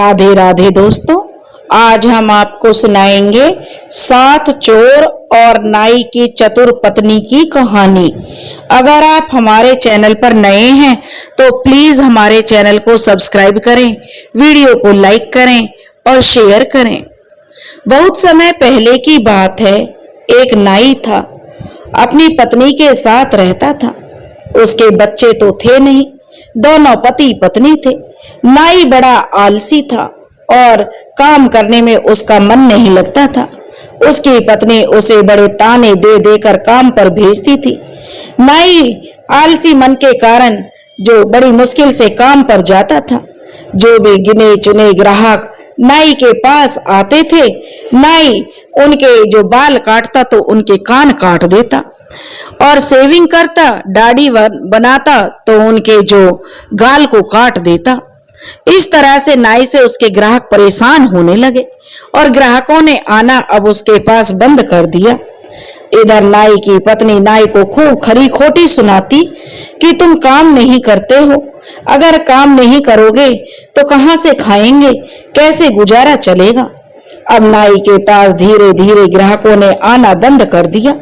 राधे राधे दोस्तों, आज हम आपको सुनाएंगे 7 चोर और नाई की चतुर पत्नी की कहानी। अगर आप हमारे चैनल पर नए हैं तो प्लीज हमारे चैनल को सब्सक्राइब करें, वीडियो को लाइक करें और शेयर करें। बहुत समय पहले की बात है, एक नाई था, अपनी पत्नी के साथ रहता था। उसके बच्चे तो थे नहीं, दोनों पति पत्नी थे। नाई बड़ा आलसी था और काम करने में उसका मन नहीं लगता था। उसकी पत्नी उसे बड़े ताने दे देकर काम पर भेजती थी। नाई आलसी मन के कारण जो बड़ी मुश्किल से काम पर जाता था। जो भी गिने चुने ग्राहक नाई के पास आते थे, नाई उनके जो बाल काटता तो उनके कान काट देता, और सेविंग करता, दाढ़ी बनाता तो उनके जो गाल को काट देता। इस तरह से नाई से उसके ग्राहक परेशान होने लगे और ग्राहकों ने आना अब उसके पास बंद कर दिया। इधर नाई की पत्नी नाई को खूब खरी खोटी सुनाती कि तुम काम नहीं करते हो, अगर काम नहीं करोगे तो कहां से खाएंगे, कैसे गुजारा चलेगा। अब नाई के पास धीरे धीरे ग्राहकों ने आना बंद कर दिया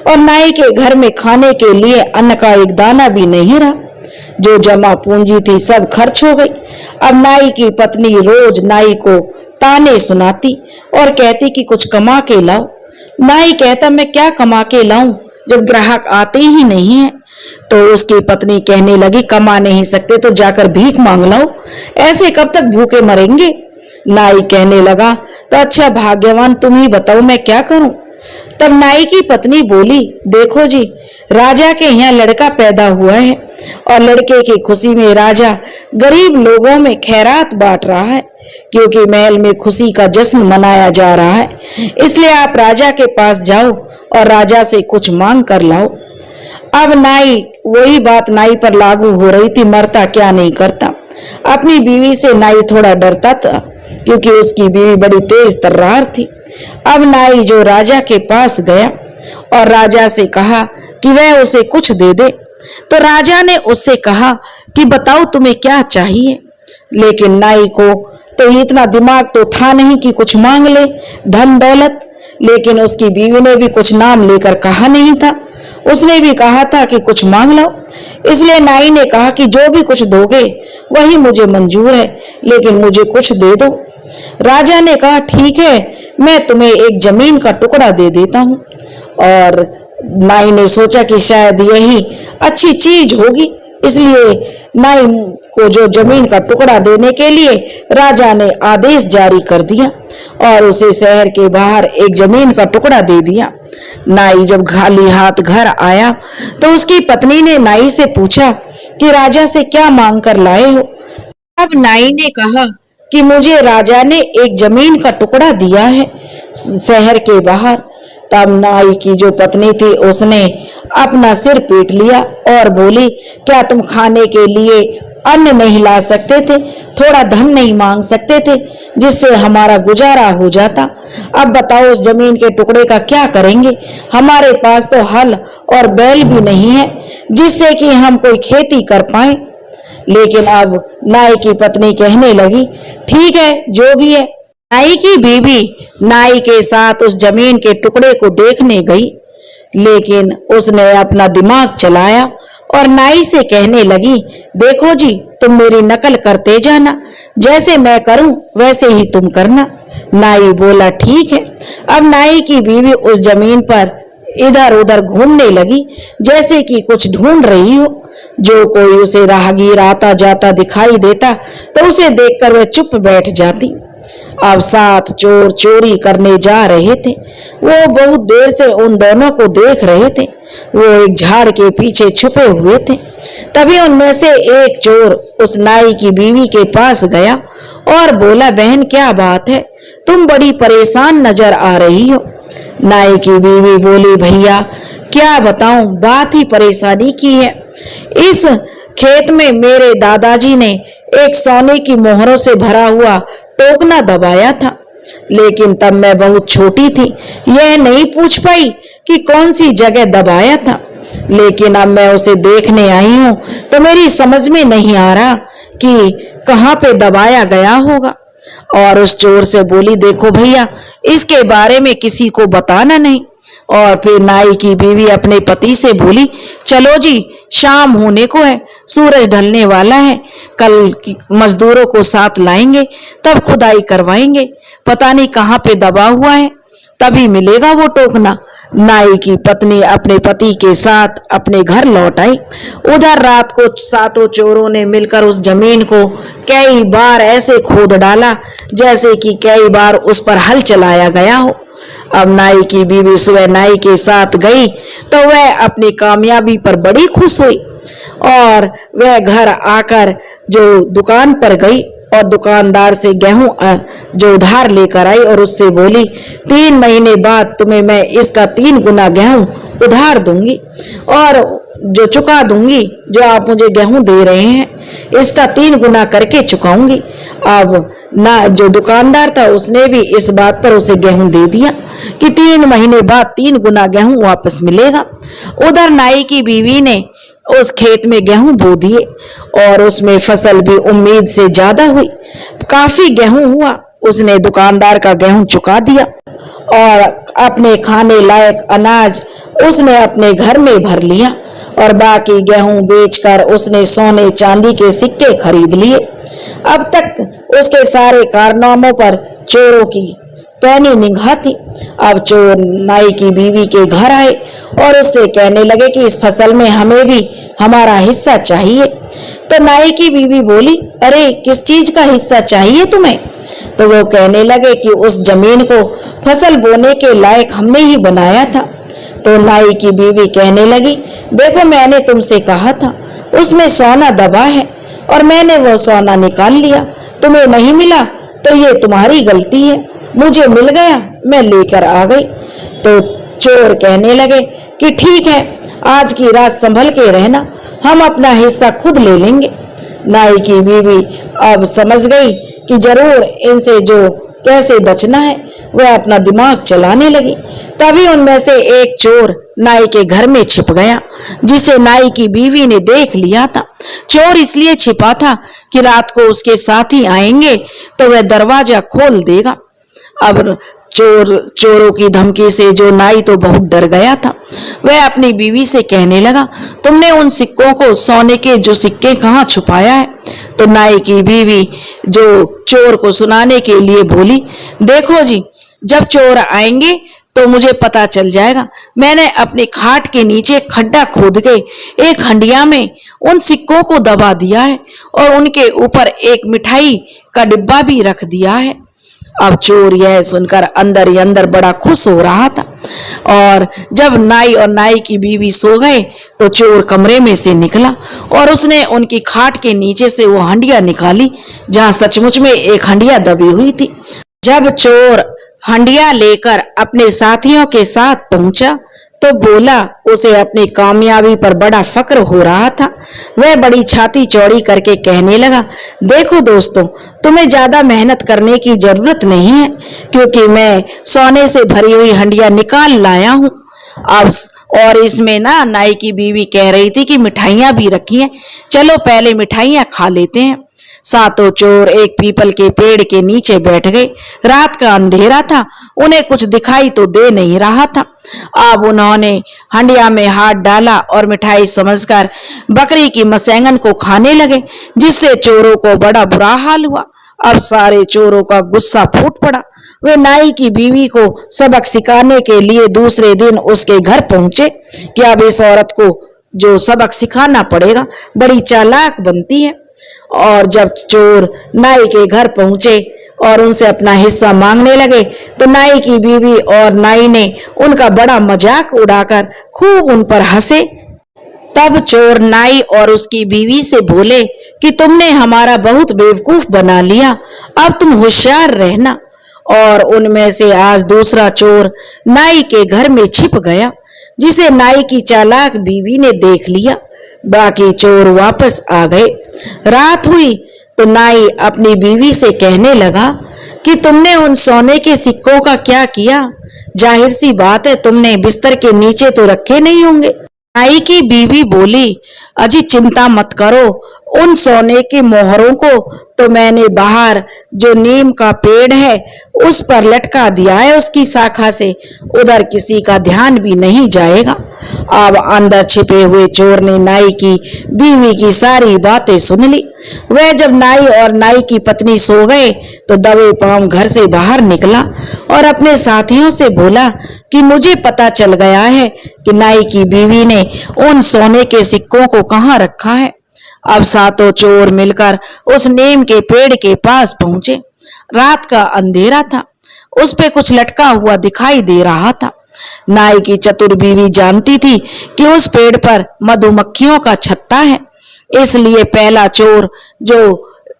और नाई के घर में खाने के लिए अन्न का एक दाना भी नहीं रहा। जो जमा पूंजी थी सब खर्च हो गई। अब नाई की पत्नी रोज नाई को ताने सुनाती और कहती कि कुछ कमा के लाओ। नाई कहता मैं क्या कमा के लाऊं जब ग्राहक आते ही नहीं है। तो उसकी पत्नी कहने लगी कमा नहीं सकते तो जाकर भीख मांग लाओ, ऐसे कब तक भूखे मरेंगे। नाई कहने लगा तो अच्छा भाग्यवान तुम ही बताओ मैं क्या करूं। तब नाई की पत्नी बोली, देखो जी, राजा के यहाँ लड़का पैदा हुआ है और लड़के की खुशी में राजा गरीब लोगों में खैरात बांट रहा है, क्योंकि महल में खुशी का जश्न मनाया जा रहा है। इसलिए आप राजा के पास जाओ और राजा से कुछ मांग कर लाओ। अब नाई वही बात नाई पर लागू हो रही थी, मरता क्या नहीं करता। अपनी बीवी से नाई थोड़ा डरता था क्योंकि उसकी बीवी बड़ी तेज तर्रार थी। अब नाई जो राजा के पास गया और राजा से कहा कि वह उसे कुछ दे दे, तो राजा ने उससे कहा कि बताओ तुम्हें क्या चाहिए। लेकिन नाई को तो इतना दिमाग तो था नहीं कि कुछ मांग ले धन दौलत। लेकिन उसकी बीवी ने भी कुछ नाम लेकर कहा नहीं था, उसने भी कहा था कि कुछ मांग लो। इसलिए नाई ने कहा कि जो भी कुछ दोगे वही मुझे मंजूर है, लेकिन मुझे कुछ दे दो। राजा ने कहा ठीक है, मैं तुम्हें एक जमीन का टुकड़ा दे देता हूँ। और नाई ने सोचा कि शायद यही अच्छी चीज होगी, इसलिए नाई को जो जमीन का टुकड़ा देने के लिए राजा ने आदेश जारी कर दिया और उसे शहर के बाहर एक जमीन का टुकड़ा दे दिया। नाई जब खाली हाथ घर आया तो उसकी पत्नी ने नाई से पूछा कि राजा से क्या मांग कर लाए हो। अब नाई ने कहा कि मुझे राजा ने एक जमीन का टुकड़ा दिया है शहर के बाहर। तब नाई की जो पत्नी थी उसने अपना सिर पीट लिया और बोली, क्या तुम खाने के लिए अन्न नहीं ला सकते थे, थोड़ा धन नहीं मांग सकते थे जिससे हमारा गुजारा हो जाता। अब बताओ उस जमीन के टुकड़े का क्या करेंगे, हमारे पास तो हल और बैल भी नहीं है जिससे कि हम कोई खेती कर पाए। लेकिन अब नाई की पत्नी कहने लगी ठीक है जो भी है। नाई की बीवी नाई के साथ उस जमीन के टुकड़े को देखने गई, लेकिन उसने अपना दिमाग चलाया और नाई से कहने लगी देखो जी, तुम मेरी नकल करते जाना, जैसे मैं करूं वैसे ही तुम करना। नाई बोला ठीक है। अब नाई की बीवी उस जमीन पर इधर उधर घूमने लगी जैसे कि कुछ ढूंढ रही हो। जो कोई उसे राहगीर आता जाता दिखाई देता तो उसे देखकर वह चुप बैठ जाती। अब 7 चोर चोरी करने जा रहे थे। वो बहुत देर से उन दोनों को देख रहे थे। वो एक झाड़ के पीछे छुपे हुए थे। तभी उनमें से एक चोर उस नाई की बीवी के पास गया और बोला, बहन क्या बात है, तुम बड़ी परेशान नजर आ रही हो। नाई की बीवी बोली, भैया क्या बताऊं, बात ही परेशानी की है। इस खेत में मेरे दादाजी ने एक सोने की मोहरों से भरा हुआ टोकना दबाया था, लेकिन तब मैं बहुत छोटी थी, यह नहीं पूछ पाई कि कौन सी जगह दबाया था। लेकिन अब मैं उसे देखने आई हूं तो मेरी समझ में नहीं आ रहा कि कहां पे दबाया गया होगा। और उस चोर से बोली, देखो भैया, इसके बारे में किसी को बताना नहीं। और फिर नाई की बीवी अपने पति से बोली, चलो जी, शाम होने को है, सूरज ढलने वाला है, कल मजदूरों को साथ लाएंगे, तब खुदाई करवाएंगे, पता नहीं कहाँ पे दबा हुआ है, तभी मिलेगा वो टोकना। नाई की पत्नी अपने पति के साथ अपने घर लौट आई। उधर रात को सातों चोरों ने मिलकर उस जमीन को कई बार ऐसे खोद डाला जैसे कि कई बार उस पर हल चलाया गया हो। अब नाई की बीवी सुबह नाई के साथ गई तो वह अपनी कामयाबी पर बड़ी खुश हुई और वह घर आकर जो दुकान पर गई और दुकानदार से गेहूं जो उधार लेकर आई और उससे बोली, 3 महीने बाद तुम्हें मैं इसका 3 गुना गेहूं उधार दूंगी और जो चुका दूंगी, जो आप मुझे गेहूं दे रहे हैं इसका 3 गुना करके चुकाऊंगी। अब ना जो दुकानदार था उसने भी इस बात पर उसे गेहूं दे दिया कि 3 महीने बाद 3 गुना गेहूं वापस मिलेगा। उधर नाई की बीवी ने उस खेत में गेहूं बो दिए और उसमें फसल भी उम्मीद से ज्यादा हुई, काफी गेहूं हुआ। उसने दुकानदार का गेहूं चुका दिया और अपने खाने लायक अनाज उसने अपने घर में भर लिया और बाकी गेहूं बेचकर उसने सोने चांदी के सिक्के खरीद लिए। अब तक उसके सारे कारनामों पर चोरों की पैनी निगाह थी। अब चोर नाई की बीवी के घर आए और उससे कहने लगे कि इस फसल में हमें भी हमारा हिस्सा चाहिए। तो नाई की बीवी बोली, अरे किस चीज का हिस्सा चाहिए तुम्हें? तो वो कहने लगे कि उस जमीन को फसल बोने के लायक हमने ही बनाया था। तो नाई की बीवी कहने लगी, देखो मैंने तुमसे कहा था उसमें सोना दबा है और मैंने वो सोना निकाल लिया, तुम्हें नहीं मिला तो ये तुम्हारी गलती है, मुझे मिल गया मैं लेकर आ गई। तो चोर कहने लगे कि ठीक है, आज की रात संभल के रहना, हम अपना हिस्सा खुद ले लेंगे। नाई की बीवी अब समझ गई कि जरूर इनसे जो कैसे बचना है, वह अपना दिमाग चलाने लगी। तभी उनमें से एक चोर नाई के घर में छिप गया, जिसे नाई की बीवी ने देख लिया था। चोर इसलिए छिपा था कि रात को उसके साथी आएंगे तो वह दरवाजा खोल देगा। अब चोरों की धमकी से जो नाई तो बहुत डर गया था। वह अपनी बीवी से कहने लगा, तुमने उन सिक्कों को, सोने के जो सिक्के, कहाँ छुपाया है? तो नाई की बीवी जो चोर को सुनाने के लिए बोली, देखो जी, जब चोर आएंगे तो मुझे पता चल जाएगा। मैंने अपने खाट के नीचे खड्डा खोद के एक हंडिया में उन सिक्कों को दबा दिया है और उनके ऊपर एक मिठाई का डिब्बा भी रख दिया है। अब चोर यह सुनकर अंदर ही अंदर बड़ा खुश हो रहा था। और जब नाई और नाई की बीवी सो गए तो चोर कमरे में से निकला और उसने उनकी खाट के नीचे से वो हंडिया निकाली जहां सचमुच में एक हंडिया दबी हुई थी। जब चोर हंडिया लेकर अपने साथियों के साथ पहुंचा तो बोला, उसे अपनी कामयाबी पर बड़ा फक्र हो रहा था। वह बड़ी छाती चौड़ी करके कहने लगा, देखो दोस्तों, तुम्हें ज्यादा मेहनत करने की जरूरत नहीं है, क्योंकि मैं सोने से भरी हुई हंडिया निकाल लाया हूं। अब और इसमें ना नाई की बीवी कह रही थी कि मिठाइयां भी रखी हैं, चलो पहले मिठाइयां खा लेते हैं। सातों चोर एक पीपल के पेड़ के नीचे बैठ गए। रात का अंधेरा था, उन्हें कुछ दिखाई तो दे नहीं रहा था। अब उन्होंने हंडिया में हाथ डाला और मिठाई समझकर बकरी की मसैंगन को खाने लगे, जिससे चोरों को बड़ा बुरा हाल हुआ। अब सारे चोरों का गुस्सा फूट पड़ा। वे नाई की बीवी को सबक सिखाने के लिए दूसरे दिन उसके घर पहुंचे कि अब इस औरत को जो सबक सिखाना पड़ेगा, बड़ी चालाक बनती है। और जब चोर नाई के घर पहुंचे और उनसे अपना हिस्सा मांगने लगे तो नाई की बीवी और नाई ने उनका बड़ा मजाक उड़ाकर खूब उन पर हंसे। तब चोर नाई और उसकी बीवी से बोले कि तुमने हमारा बहुत बेवकूफ बना लिया, अब तुम होशियार रहना। और उनमें से आज दूसरा चोर नाई के घर में छिप गया, जिसे नाई की चालाक बीवी ने देख लिया। बाकी चोर वापस आ गए। रात हुई तो नाई अपनी बीवी से कहने लगा कि तुमने उन सोने के सिक्कों का क्या किया? जाहिर सी बात है तुमने बिस्तर के नीचे तो रखे नहीं होंगे। नाई की बीवी बोली, अजी चिंता मत करो, उन सोने की मोहरों को तो मैंने बाहर जो नीम का पेड़ है उस पर लटका दिया है, उसकी शाखा से उधर किसी का ध्यान भी नहीं जाएगा। अब अंदर छिपे हुए चोर ने नाई की बीवी की सारी बातें सुन ली। वह जब नाई और नाई की पत्नी सो गए तो दबे पांव घर से बाहर निकला और अपने साथियों से बोला कि मुझे पता चल गया है कि नाई की बीवी ने उन सोने के सिक्कों को कहाँ रखा है। अब सातों चोर मिलकर उस नीम के पेड़ के पास पहुंचे। रात का अंधेरा था, उस पे कुछ लटका हुआ दिखाई दे रहा था। नाई की चतुर बीवी जानती थी कि उस पेड़ पर मधुमक्खियों का छत्ता है, इसलिए पहला चोर जो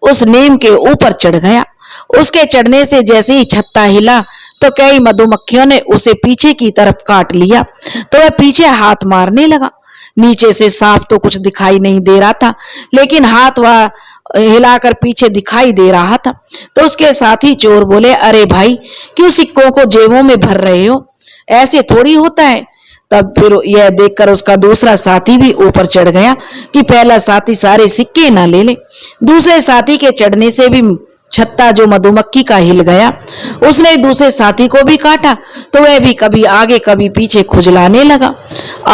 उस नीम के ऊपर चढ़ गया, उसके चढ़ने से जैसे ही छत्ता हिला तो कई मधुमक्खियों ने उसे पीछे की तरफ काट लिया, तो वह पीछे हाथ मारने लगा। नीचे से साफ तो कुछ दिखाई नहीं दे रहा था, लेकिन हाथ वह हिलाकर पीछे दिखाई दे रहा था। तो उसके साथी चोर बोले, अरे भाई, क्यों सिक्कों को जेबों में भर रहे हो, ऐसे थोड़ी होता है। तब फिर यह देखकर उसका दूसरा साथी भी ऊपर चढ़ गया कि पहला साथी सारे सिक्के ना ले ले। दूसरे साथी के चढ़ने से भी छत्ता जो मधुमक्खी का हिल गया। उसने दूसरे साथी को भी काटा तो वह भी कभी आगे कभी पीछे खुजलाने लगा।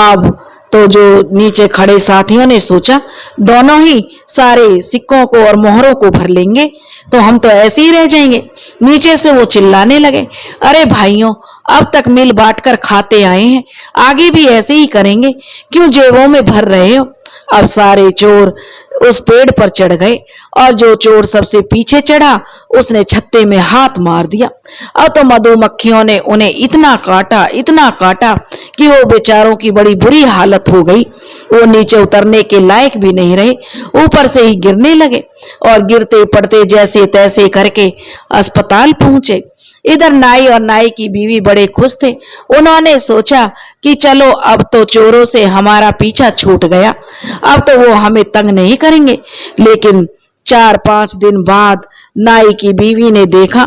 अब तो जो नीचे खड़े साथियों ने सोचा, दोनों ही सारे सिक्कों को और मोहरों को भर लेंगे तो हम तो ऐसे ही रह जाएंगे। नीचे से वो चिल्लाने लगे, अरे भाइयों, अब तक मिल बांट कर खाते आए हैं, आगे भी ऐसे ही करेंगे, क्यों जेबों में भर रहे हो। अब सारे चोर उस पेड़ पर चढ़ गए और जो चोर सबसे पीछे चढ़ा उसने छत्ते में हाथ मार दिया। अब तो मधुमक्खियों ने उन्हें इतना काटा कि वो बेचारों की बड़ी बुरी हालत हो गई। वो नीचे उतरने के लायक भी नहीं रहे, ऊपर से ही गिरने लगे और गिरते पड़ते जैसे तैसे करके अस्पताल पहुंचे। इधर नाई और नाई की बीवी बड़े खुश थे। उन्होंने सोचा कि चलो अब तो चोरों से हमारा पीछा छूट गया, अब तो वो हमें तंग नहीं करेंगे। लेकिन 4-5 दिन बाद नाई की बीवी ने देखा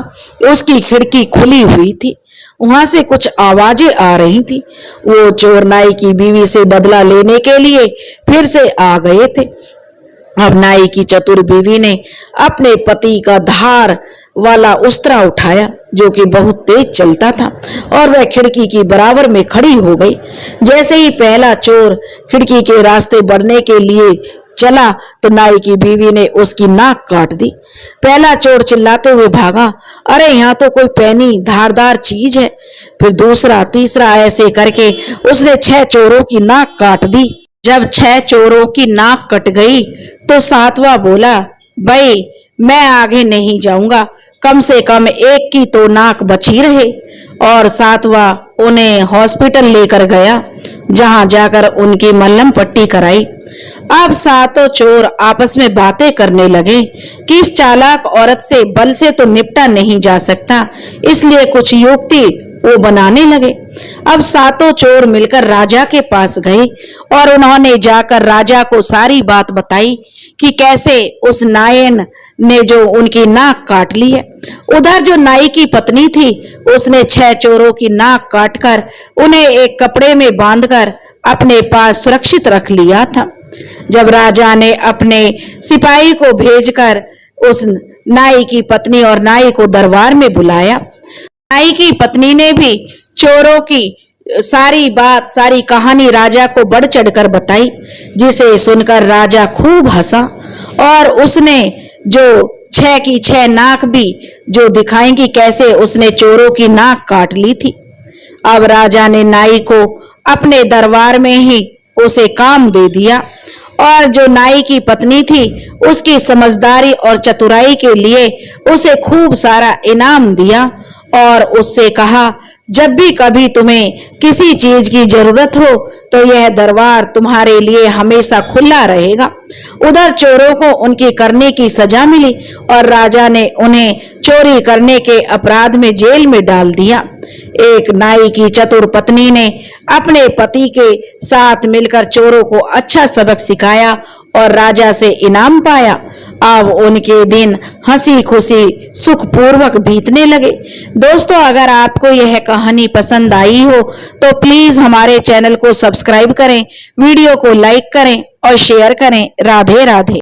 उसकी खिड़की खुली हुई थी, वहां से कुछ आवाजें आ रही थी। वो चोर नाई की बीवी से बदला लेने के लिए फिर से आ गए थे। अब नाई की चतुर बीवी ने अपने पति का धार वाला उस्तरा उठाया जो कि बहुत तेज चलता था और वह खिड़की की बराबर में खड़ी हो गई। जैसे ही पहला चोर खिड़की के रास्ते बढ़ने के लिए चला तो नाई की बीवी ने उसकी नाक काट दी। पहला चोर चिल्लाते हुए भागा, अरे यहाँ तो कोई पैनी धारदार चीज है। फिर दूसरा, तीसरा, ऐसे करके उसने 6 चोरों की नाक काट दी। जब 6 चोरों की नाक कट गई तो 7वां बोला, भाई मैं आगे नहीं जाऊंगा, कम से कम एक की तो नाक बची रहे। और 7वां उन्हें हॉस्पिटल लेकर गया, जहां जाकर उनकी मल्हम पट्टी कराई। अब सातों चोर आपस में बातें करने लगे कि इस चालाक औरत से बल से तो निपटा नहीं जा सकता, इसलिए कुछ युक्ति वो बनाने लगे। अब सातों चोर मिलकर राजा के पास गए और उन्होंने जाकर राजा को सारी बात बताई कि कैसे उस नायन ने जो उनकी नाक काट ली है। उधर जो नाई की पत्नी थी उसने 6 चोरों की नाक काटकर उन्हें एक कपड़े में बांधकर अपने पास सुरक्षित रख लिया था। जब राजा ने अपने सिपाही को भेजकर उस नाई की पत्नी और नाई को दरबार में बुलाया, नाई की पत्नी ने भी चोरों की सारी बात, सारी कहानी राजा को बढ़ चढ़कर बताई, जिसे सुनकर राजा खूब हंसा और उसने जो 6 की 6 नाक भी जो दिखाएंगी कैसे उसने चोरों की नाक काट ली थी। अब राजा ने नाई को अपने दरबार में ही उसे काम दे दिया और जो नाई की पत्नी थी उसकी समझदारी और चतुराई के लिए उसे खूब सारा इनाम दिया और उससे कहा, जब भी कभी तुम्हें किसी चीज की जरूरत हो तो यह दरबार तुम्हारे लिए हमेशा खुला रहेगा। उधर चोरों को उनकी करने की सजा मिली और राजा ने उन्हें चोरी करने के अपराध में जेल में डाल दिया। एक नाई की चतुर पत्नी ने अपने पति के साथ मिलकर चोरों को अच्छा सबक सिखाया और राजा से इनाम पाया। अब उनके दिन हंसी खुशी सुखपूर्वक बीतने लगे। दोस्तों, अगर आपको यह कहानी पसंद आई हो तो प्लीज हमारे चैनल को सब्सक्राइब करें, वीडियो को लाइक करें और शेयर करें। राधे राधे।